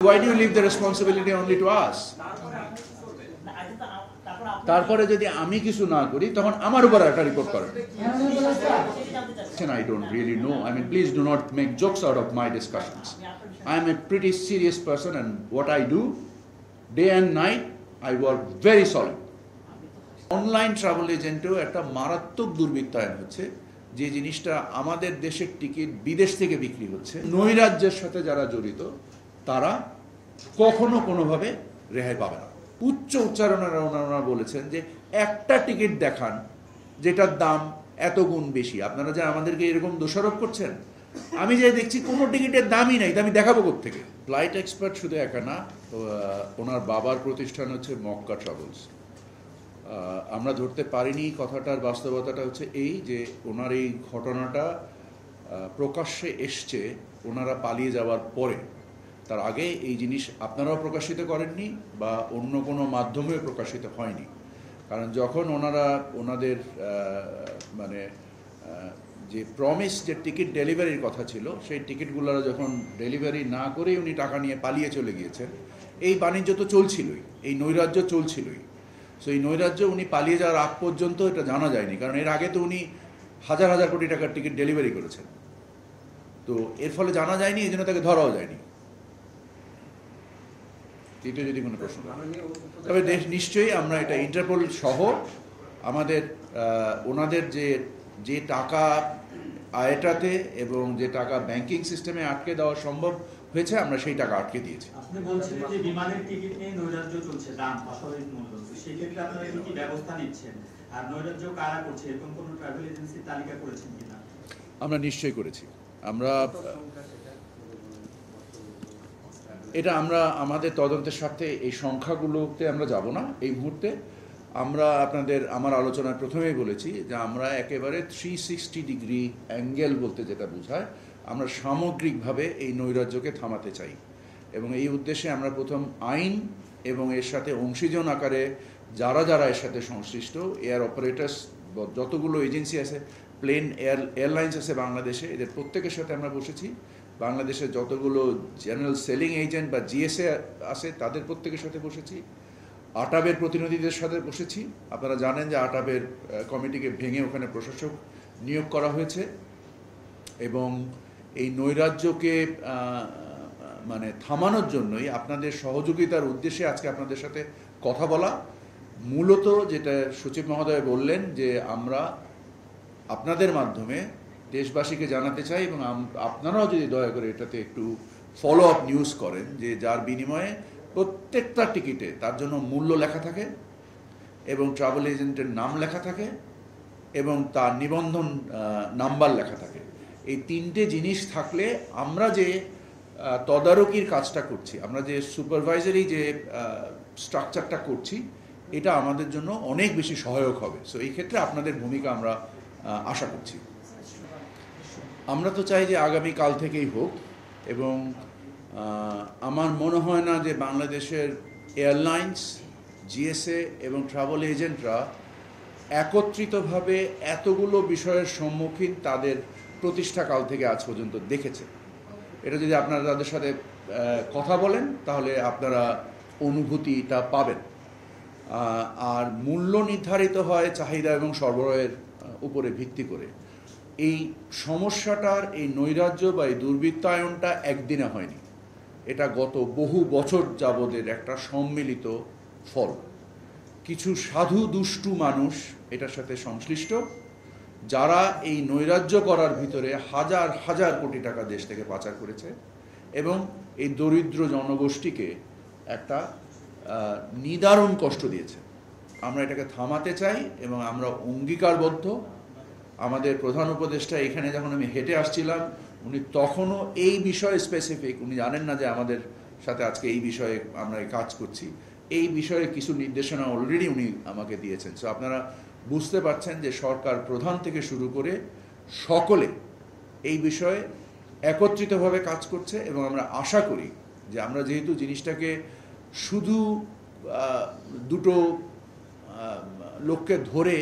Why do you leave the responsibility only to us? তারপরে যদি আমি কিছু না করি তখন আমার উপর একটা রিপোর্ট করেন। I don't really know. I mean, please do not make jokes out of my discussions. I am a pretty serious person, and what I do, day and night, I work very solid. Online travel এজেন্টেও একটা মারাত্মক দুর্বৃত্তায়ন হচ্ছে, যে জিনিসটা আমাদের দেশের ticket বিদেশ থেকে বিক্রি হচ্ছে। নৈরাজ্যের সাথে যারা জড়িত তারা কখনো কোনোভাবে রেহাই পাবে না। উচ্চ উচ্চারণেরা ওনারা বলেছেন যে একটা টিকিট দেখান যেটার দাম এত গুণ বেশি। আপনারা যে আমাদেরকে এরকম দোষারোপ করছেন, আমি যে দেখছি কোনো টিকিটের দামই নাই, আমি দেখাবো কোত্থেকে? ফ্লাইট এক্সপার্ট শুধু একা না, ওনার বাবার প্রতিষ্ঠান হচ্ছে মক্কা ট্রাভেলস। আমরা ধরতে পারিনি কথাটার বাস্তবতাটা হচ্ছে এই যে ওনার এই ঘটনাটা প্রকাশ্যে এসছে ওনারা পালিয়ে যাওয়ার পরে। তার আগে এই জিনিস আপনারাও প্রকাশিত করেননি বা অন্য কোনো মাধ্যমেও প্রকাশিত হয়নি। কারণ যখন ওনারা ওনাদের মানে যে প্রমিস যে টিকিট ডেলিভারির কথা ছিল, সেই টিকিটগুলো যখন ডেলিভারি না করেই উনি টাকা নিয়ে পালিয়ে চলে গিয়েছেন, এই বাণিজ্য তো চলছিলই, এই নৈরাজ্য চলছিলই। সো এই নৈরাজ্য উনি পালিয়ে যাওয়ার আগ পর্যন্ত এটা জানা যায়নি, কারণ এর আগে তো উনি হাজার হাজার কোটি টাকার টিকিট ডেলিভারি করেছেন। তো এর ফলে জানা যায়নি, এই জন্য তাকে ধরাও যায়নি। তৃতীয় যদি কোনো প্রশ্ন, তবে নিশ্চয়ই আমরা এটা ইন্টারপোল সহ আমাদের ওনাদের যে টাকা আয়টাতে এবং যে টাকা ব্যাংকিং সিস্টেমে আটকে দেওয়া সম্ভব হয়েছে, আমরা সেই টাকা আটকে দিয়েছি। আপনি বলছিলেন যে বিমানের টিকিট নিয়ে নৈরাজ্য চলছে, দাম অস্বাভাবিক মূল্য, সেই ক্ষেত্রে আপনারা কি ব্যবস্থা নিচ্ছেন? আর নৈরাজ্য কারা করছে, এরকম কোনো ট্রাভেল এজেন্সির তালিকা করেছেন কিনা? আমরা নিশ্চয়ই করেছি। আমরা আমাদের তদন্তের স্বার্থে এই সংখ্যাগুলোতে আমরা যাব না এই মুহূর্তে। আমার আলোচনায় প্রথমেই বলেছি যে আমরা একেবারে 360 ডিগ্রি অ্যাঙ্গেল বলতে যেটা বোঝায়, আমরা সামগ্রিকভাবে এই নৈরাজ্যকে থামাতে চাই, এবং এই উদ্দেশ্যে আমরা প্রথম আইন এবং এর সাথে অংশীজন আকারে যারা যারা এর সাথে সংশ্লিষ্ট এয়ার অপারেটার্স, যতগুলো এজেন্সি আছে, প্লেন এয়ারলাইন্স আছে বাংলাদেশে, এদের প্রত্যেকের সাথে আমরা বসেছি। বাংলাদেশের যতগুলো জেনারেল সেলিং এজেন্ট বা জিএসএ আছে তাদের প্রত্যেকের সাথে বসেছি। আটাবের প্রতিনিধিদের সাথে বসেছি। আপনারা জানেন যে আটাবের কমিটিকে ভেঙে ওখানে প্রশাসক নিয়োগ করা হয়েছে, এবং এই নৈরাজ্যকে মানে থামানোর জন্যই আপনাদের সহযোগিতার উদ্দেশ্যে আজকে আপনাদের সাথে কথা বলা। মূলত যেটা সচিব মহোদয় বললেন যে আমরা আপনাদের মাধ্যমে দেশবাসীকে জানাতে চাই, এবং আপনারাও যদি দয়া করে এটাতে একটু ফলো আপ নিউজ করেন, যে যার বিনিময়ে প্রত্যেকটা টিকিটে তার জন্য মূল্য লেখা থাকে এবং ট্রাভেল এজেন্টের নাম লেখা থাকে এবং তার নিবন্ধন নাম্বার লেখা থাকে। এই তিনটে জিনিস থাকলে আমরা যে তদারকির কাজটা করছি, আমরা যে সুপারভাইজারি যে স্ট্রাকচারটা করছি, এটা আমাদের জন্য অনেক বেশি সহায়ক হবে। সো এই ক্ষেত্রে আপনাদের ভূমিকা আমরা আশা করছি। আমরা তো চাই যে আগামীকাল থেকেই হোক, এবং আমার মনে হয় না যে বাংলাদেশের এয়ারলাইন্স, জিএসএ এবং ট্রাভেল এজেন্টরা একত্রিতভাবে এতগুলো বিষয়ের সম্মুখীন তাদের প্রতিষ্ঠাকাল থেকে আজ পর্যন্ত দেখেছে। এটা যদি আপনারা তাদের সাথে কথা বলেন তাহলে আপনারা অনুভূতিটা পাবেন। আর মূল্য নির্ধারিত হয় চাহিদা এবং সরবরাহের উপরে ভিত্তি করে। এই সমস্যাটার এই নৈরাজ্য বা এই দুর্বৃত্তায়নটা একদিনে হয়নি, এটা গত বহু বছর যাবতের একটা সম্মিলিত ফল। কিছু সাধু দুষ্টু মানুষ এটার সাথে সংশ্লিষ্ট, যারা এই নৈরাজ্য করার ভিতরে হাজার হাজার কোটি টাকা দেশ থেকে পাচার করেছে এবং এই দরিদ্র জনগোষ্ঠীকে একটা নিদারুণ কষ্ট দিয়েছে। আমরা এটাকে থামাতে চাই এবং আমরা অঙ্গীকারবদ্ধ। আমাদের প্রধান উপদেষ্টা এখানে যখন আমি হেঁটে আসছিলাম, উনি তখনও এই বিষয়ে স্পেসিফিক, উনি জানেন না যে আমাদের সাথে আজকে এই বিষয়ে আমরা কাজ করছি, এই বিষয়ে কিছু নির্দেশনা অলরেডি উনি আমাকে দিয়েছেন। সো আপনারা বুঝতে পারছেন যে সরকার প্রধান থেকে শুরু করে সকলে এই বিষয়ে একত্রিতভাবে কাজ করছে, এবং আমরা আশা করি যে আমরা যেহেতু জিনিসটাকে শুধু দুটো লোককে ধরে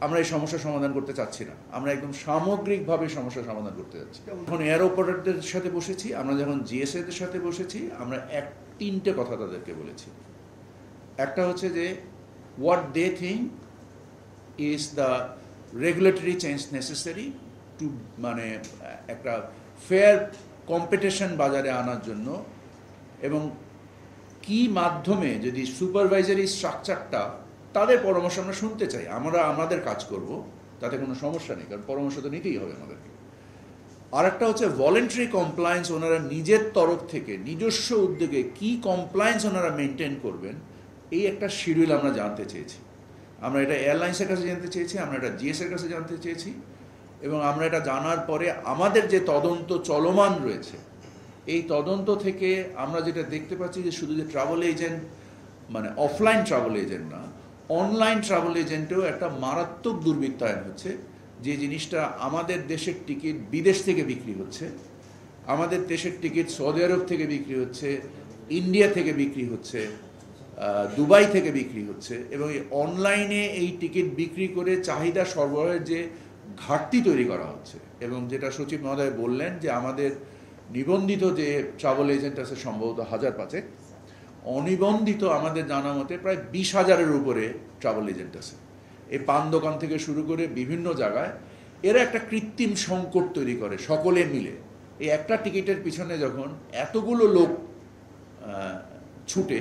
আমরা এই সমস্যার সমাধান করতে চাচ্ছি না, আমরা একদম সামগ্রিকভাবে সমস্যার সমাধান করতে যাচ্ছি। যখন এয়ার অপারেটরদের সাথে বসেছি, আমরা যখন জিএসএদের সাথে বসেছি, আমরা তিনটে কথা তাদেরকে বলেছি। একটা হচ্ছে যে what they think is the regulatory change necessary to, মানে একটা ফেয়ার কম্পিটিশন বাজারে আনার জন্য, এবং কি মাধ্যমে যদি সুপারভাইজারি স্ট্রাকচারটা, তাদের পরামর্শ আমরা শুনতে চাই, আমরা আমাদের কাজ করব, তাতে কোনো সমস্যা নেই, কারণ পরামর্শ তো নিতেই হবে আমাদেরকে। আর একটা হচ্ছে ভলেন্টারি কমপ্লায়েন্স, ওনারা নিজের তরফ থেকে নিজস্ব উদ্যোগে কি কমপ্লায়েন্স ওনারা মেনটেন করবেন, এই একটা শিডিউল আমরা জানতে চেয়েছি। আমরা এটা এয়ারলাইন্সের কাছে জানতে চেয়েছি, আমরা এটা জিএসের কাছে জানতে চেয়েছি, এবং আমরা এটা জানার পরে আমাদের যে তদন্ত চলমান রয়েছে, এই তদন্ত থেকে আমরা যেটা দেখতে পাচ্ছি যে শুধু যে ট্রাভেল এজেন্ট, মানে অফলাইন ট্রাভেল এজেন্ট না, অনলাইন ট্রাভেল এজেন্টেও একটা মারাত্মক দুর্বৃত্তায়ন হচ্ছে। যে জিনিসটা আমাদের দেশের টিকিট বিদেশ থেকে বিক্রি হচ্ছে, আমাদের দেশের টিকিট সৌদি আরব থেকে বিক্রি হচ্ছে, ইন্ডিয়া থেকে বিক্রি হচ্ছে, দুবাই থেকে বিক্রি হচ্ছে, এবং এই অনলাইনে এই টিকিট বিক্রি করে চাহিদা সরবরাহের যে ঘাটতি তৈরি করা হচ্ছে। এবং যেটা সচিব মহোদয় বললেন যে আমাদের নিবন্ধিত যে ট্রাভেল এজেন্ট আছে সম্ভবত 1000-5, অনিবন্ধিত আমাদের জানা মতে প্রায় 20,000-এর উপরে ট্রাভেল এজেন্ট আছে। এই পান দোকান থেকে শুরু করে বিভিন্ন জায়গায় এরা একটা কৃত্রিম সংকট তৈরি করে সকলে মিলে। এই একটা টিকিটের পিছনে যখন এতগুলো লোক ছুটে,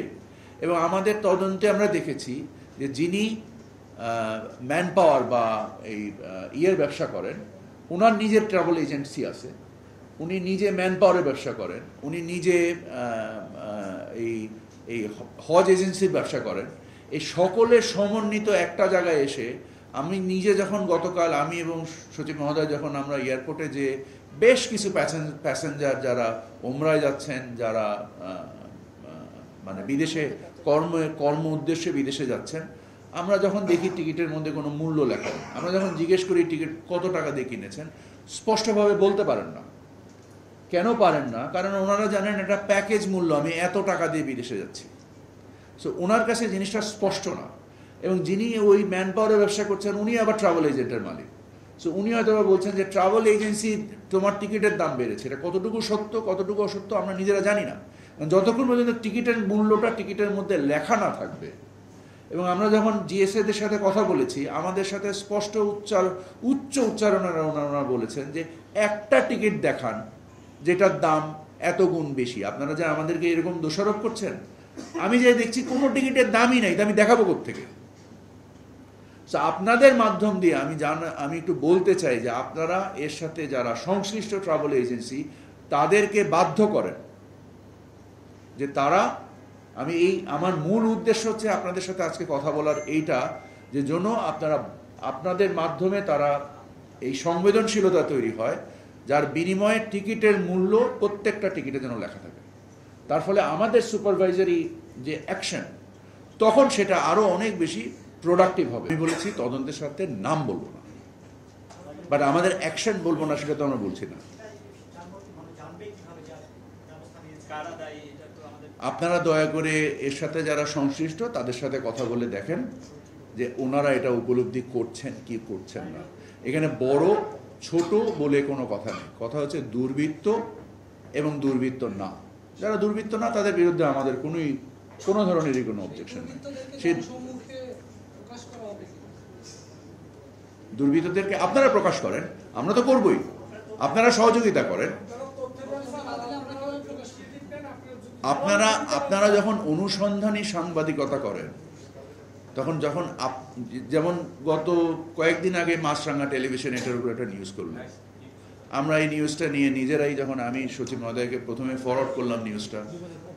এবং আমাদের তদন্তে আমরা দেখেছি যে যিনি ম্যান পাওয়ার বা এই ইয়ের ব্যবসা করেন, ওনার নিজের ট্রাভেল এজেন্সি আছে, উনি নিজে ম্যান পাওয়ারের ব্যবসা করেন, উনি নিজে এই হজ এজেন্সির ব্যবসা করেন। এই সকলের সমন্বিত একটা জায়গায় এসে, আমি নিজে যখন গতকাল আমি এবং সচিব মহোদয় যখন আমরা এয়ারপোর্টে যে বেশ কিছু প্যাসেঞ্জার যারা ওমরায় যাচ্ছেন, যারা মানে বিদেশে কর্ম উদ্দেশ্যে বিদেশে যাচ্ছেন, আমরা যখন দেখি টিকিটের মধ্যে কোনো মূল্য লেখা নেই, আমরা যখন জিজ্ঞেস করি টিকিট কত টাকা দিয়ে কিনেছেন, স্পষ্টভাবে বলতে পারেন না। কেন পারেন না? কারণ ওনারা জানেন এটা প্যাকেজ মূল্য, আমি এত টাকা দিয়ে বিদেশে যাচ্ছি। সো ওনার কাছে জিনিসটা স্পষ্ট না। এবং যিনি ওই ম্যান পাওয়ারের ব্যবসা করছেন, উনি আবার ট্রাভেল এজেন্টের মালিক। সো উনি হয়তো বলছেন যে ট্রাভেল এজেন্সি তোমার টিকিটের দাম বেড়েছে, এটা কতটুকু সত্য কতটুকু অসত্য আমরা নিজেরা জানি না, যতক্ষণ পর্যন্ত টিকিটের মূল্যটা টিকিটের মধ্যে লেখা না থাকবে। এবং আমরা যখন জিএসএদের সাথে কথা বলেছি, আমাদের সাথে স্পষ্ট উচ্চ উচ্চারণের ওনারা বলেছেন যে একটা টিকিট দেখান যেটার দাম এত গুণ বেশি। আপনারা যে আমাদেরকে এরকম দোষারোপ করছেন, আমি যে দেখছি কোনো টিকিটের দামই নাই, তা আমি দেখাবো কোত্থেকে? সো আপনাদের মাধ্যম দিয়ে আমি একটু বলতে চাই যে আপনারা এর সাথে যারা সংশ্লিষ্ট ট্রাভেল এজেন্সি, তাদেরকে বাধ্য করেন যে তারা, আমার মূল উদ্দেশ্য হচ্ছে আপনাদের সাথে আজকে কথা বলার এইটা, যে জন্য আপনাদের মাধ্যমে তারা এই সংবেদনশীলতা তৈরি হয়, যার বিনিময়ে টিকিটের মূল্য প্রত্যেকটা টিকিটে যেন লেখা থাকে। তার ফলে আমাদের সুপারভাইজারি যে অ্যাকশন, তখন সেটা আরও অনেক বেশি প্রোডাক্টিভ হবে। আমি বলেছি তদন্তের সাথে নাম বলবো না, বাট আমাদের অ্যাকশন বলবো না, সেটা তো আমরা বলছি না। আপনারা দয়া করে এর সাথে যারা সংশ্লিষ্ট তাদের সাথে কথা বলে দেখেন যে ওনারা এটা উপলব্ধি করছেন কি করছেন না। এখানে বড় ছোট বলে কোনো কথা নেই, কথা হচ্ছে দুর্বৃত্ত এবং দুর্বৃত্ত না। যারা দুর্বৃত্ত না তাদের বিরুদ্ধে আমাদের কোনো ধরনেরই কোনো অবজেকশন নেই। সে দুর্বৃত্তদেরকে আপনারা প্রকাশ করেন, আমরা তো করবই, আপনারা সহযোগিতা করেন। আপনারা যখন অনুসন্ধানী সাংবাদিকতা করেন, তখন যেমন গত কয়েকদিন আগে মাছরাঙা টেলিভিশন এটার উপর একটা নিউজ করলো, আমরা এই নিউজটা নিয়ে নিজেরাই যখন আমি সচিব মহোদয়কে প্রথমে ফরওয়ার্ড করলাম নিউজটা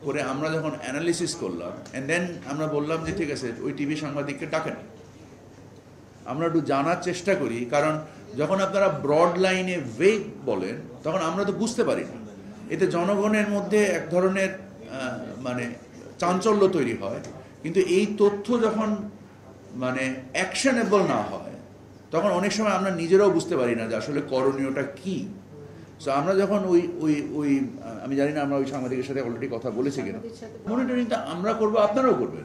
করে, আমরা যখন অ্যানালিসিস করলাম, অ্যান্ড দেন আমরা বললাম যে ঠিক আছে ওই টিভি সাংবাদিককে ডাকেন, আমরা একটু জানার চেষ্টা করি। কারণ যখন আপনারা ব্রড লাইনে ভেগ বলেন, তখন আমরা তো বুঝতে পারি না, এতে জনগণের মধ্যে এক ধরনের মানে চাঞ্চল্য তৈরি হয়। কিন্তু এই তথ্য যখন মানে অ্যাকশনেবল না হয়, তখন অনেক সময় আমরা নিজেরাও বুঝতে পারি না যে আসলে করণীয়টা কি। সো আমরা যখন ওই ওই ওই আমি জানি না আমরা ওই সাংবাদিকের সাথে অলরেডি কথা বলেছি কিনা, মনিটরিংটা আমরা করবো, আপনারাও করবেন,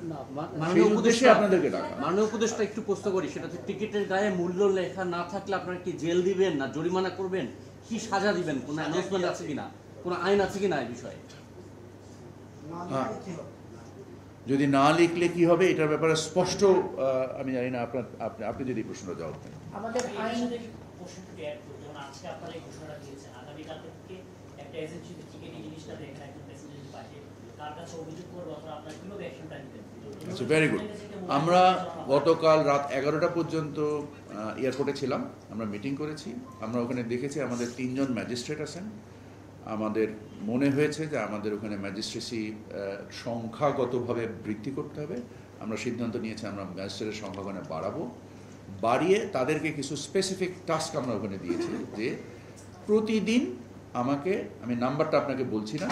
সেই উদ্দেশ্যে আপনাদেরকে ডাকা। মাননীয় উপদেষ্টা একটু প্রশ্ন করি, সেটা হচ্ছে টিকিটের গায়ে মূল্য লেখা না থাকলে আপনারা কি জেল দিবেন না জরিমানা করবেন, কি সাজা দিবেন, কোনো অ্যানাউন্সমেন্ট আছে কিনা, কোনো আইন আছে কিনা এই বিষয়ে? হ্যাঁ, যদি না লিখলে কি হবে এটার ব্যাপারে স্পষ্ট আমি জানি না, আপনি যদি প্রশ্নটা জবাব দেন। আমাদের আইন প্রশ্নটি অ্যাড করতে, যেমন আজকে আপনারা এই ঘোষণাটা দিয়েছেন, আগামীকাল থেকে একটা এজেন্সিতে টিকিট এই জিনিসটা দেখেন, একজন প্যাসেঞ্জার পাশে কার কাছে অভিযোগ করবে অথবা আপনারা কিভাবে অ্যাকশনটা নিবেন? আচ্ছা, ভেরি গুড। আমরা গতকাল রাত 11টা পর্যন্ত এয়ারপোর্টে ছিলাম, আমরা মিটিং করেছি। আমরা ওখানে দেখেছি আমাদের 3 জন ম্যাজিস্ট্রেট আছেন। আমাদের মনে হয়েছে যে আমাদের ওখানে ম্যাজিস্ট্রেসি সংখ্যাগতভাবে বৃদ্ধি করতে হবে। আমরা সিদ্ধান্ত নিয়েছি আমরা ম্যাজিস্ট্রেটের সংখ্যা ওখানে বাড়িয়ে তাদেরকে কিছু স্পেসিফিক টাস্ক আমরা ওখানে দিয়েছি, যে প্রতিদিন আমি নাম্বারটা আপনাকে বলছি না,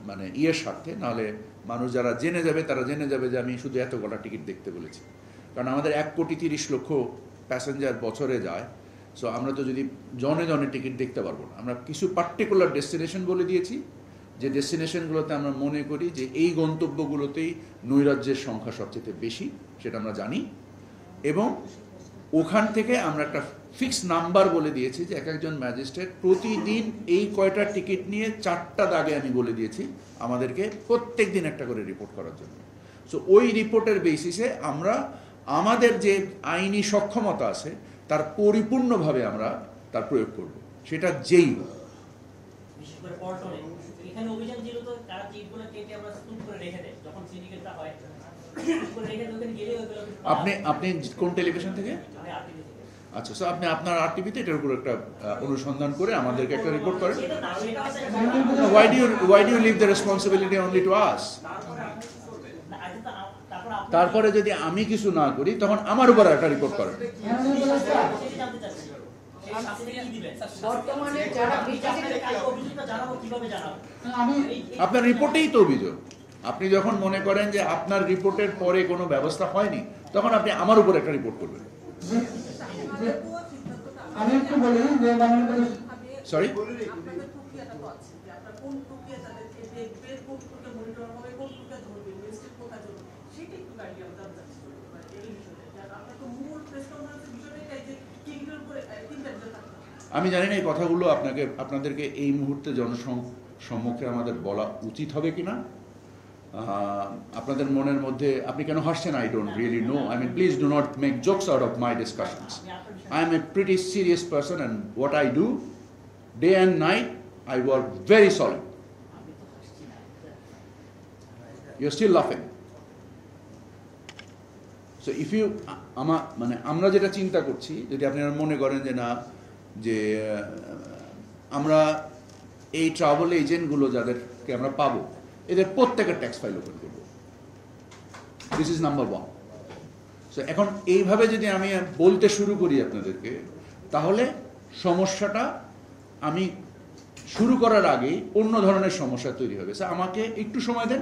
মানে স্বার্থে, নাহলে মানুষ যারা জেনে যাবে তারা জেনে যাবে যে আমি শুধু এত কটা টিকিট দেখতে বলেছি। কারণ আমাদের 1,30,00,000 প্যাসেঞ্জার বছরে যায়। সো আমরা তো যদি জনে জনে টিকিট দেখতে পারবো না। আমরা কিছু পার্টিকুলার ডেস্টিনেশন বলে দিয়েছি, যে ডেস্টিনেশনগুলোতে আমরা মনে করি যে এই গন্তব্যগুলোতেই নৈরাজ্যের সংখ্যা সবচেয়ে বেশি, সেটা আমরা জানি। এবং ওখান থেকে আমরা একটা ফিক্সড নাম্বার বলে দিয়েছি যে একজন ম্যাজিস্ট্রেট প্রতিদিন এই কয়টা টিকিট নিয়ে 4টা দাগে আমি বলে দিয়েছি আমাদেরকে প্রত্যেক দিন একটা করে রিপোর্ট করার জন্য। সো ওই রিপোর্টের বেসিসে আমরা আমাদের যে আইনি সক্ষমতা আছে তার পরিপূর্ণভাবে আমরা তার প্রয়োগ করব, সেটা যেই হোক। বিশেষ করে পল্টনে এখানে অভিযান ছিল, তো কারা টিকিটগুলো কেটে আমরা স্তূপ করে রেখে দেয়, যখন সিন্ডিকেটটা হয় স্তূপ করে রেখে দেয়, ওখানে গেলে ওইগুলো আপনি কোন টেলিভিশন থেকে? আমি আরটিভি থেকে। আচ্ছা, সো আপনি আপনার আরটিভিতে এটার উপর একটা অনুসন্ধান করে আমাদেরকে একটা রিপোর্ট করেন। সেটা না, সেটা হচ্ছে Why do you leave the responsibility only to us? তারপরে যদি আমি কিছু না করি তখন আমার উপর একটা রিপোর্ট করেন। বর্তমানে যারা অভিযোগটা জানাবো, কিভাবে জানাবো? আপনার রিপোর্টেই তো অভিযোগ। আপনি যখন মনে করেন যে আপনার রিপোর্টের পরে কোনো ব্যবস্থা হয়নি, তখন আপনি আমার উপর একটা রিপোর্ট করবেন। আমি একটু বলি যে সরি, আমি জানি না এই কথাগুলো আপনাদেরকে এই মুহূর্তে জনসম্মুখে আমাদের বলা উচিত হবে কিনা। আপনাদের মনের মধ্যে আপনি কেন হাসছেন, I don't really know. I mean, please do not make jokes out of my discussions. I am a pretty serious person, and what I do day and night, I work very solid. You're still laughing. So if you আমরা যেটা চিন্তা করছি, যদি আপনারা মনে করেন যে না, যে আমরা এই ট্রাভেল এজেন্টগুলো যাদেরকে আমরা পাবো এদের প্রত্যেকের ট্যাক্স ফাইল ওপেন করব, দিস ইজ নাম্বার 1। সো এখন এইভাবে যদি আমি বলতে শুরু করি আপনাদেরকে, তাহলে সমস্যাটা আমি শুরু করার আগেই অন্য ধরনের সমস্যা তৈরি হবে। সো আমাকে একটু সময় দেন,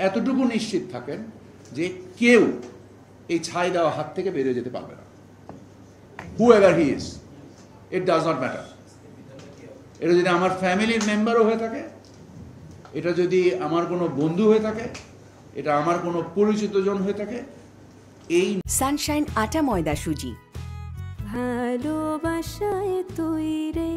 এতটুকু নিশ্চিত থাকেন যে কেউ এই ছাই দেওয়া হাত থেকে বেরিয়ে যেতে পারবে না। whoever he is, it does not matter. এটা যদি আমার ফ্যামিলির মেম্বারও হয়ে থাকে, এটা যদি আমার কোনো বন্ধু হয়ে থাকে, এটা আমার কোনো পরিচিত জন হয়ে থাকে, এই সানশাইন আটা ময়দা সুজি ভালোবাসায় তৈরি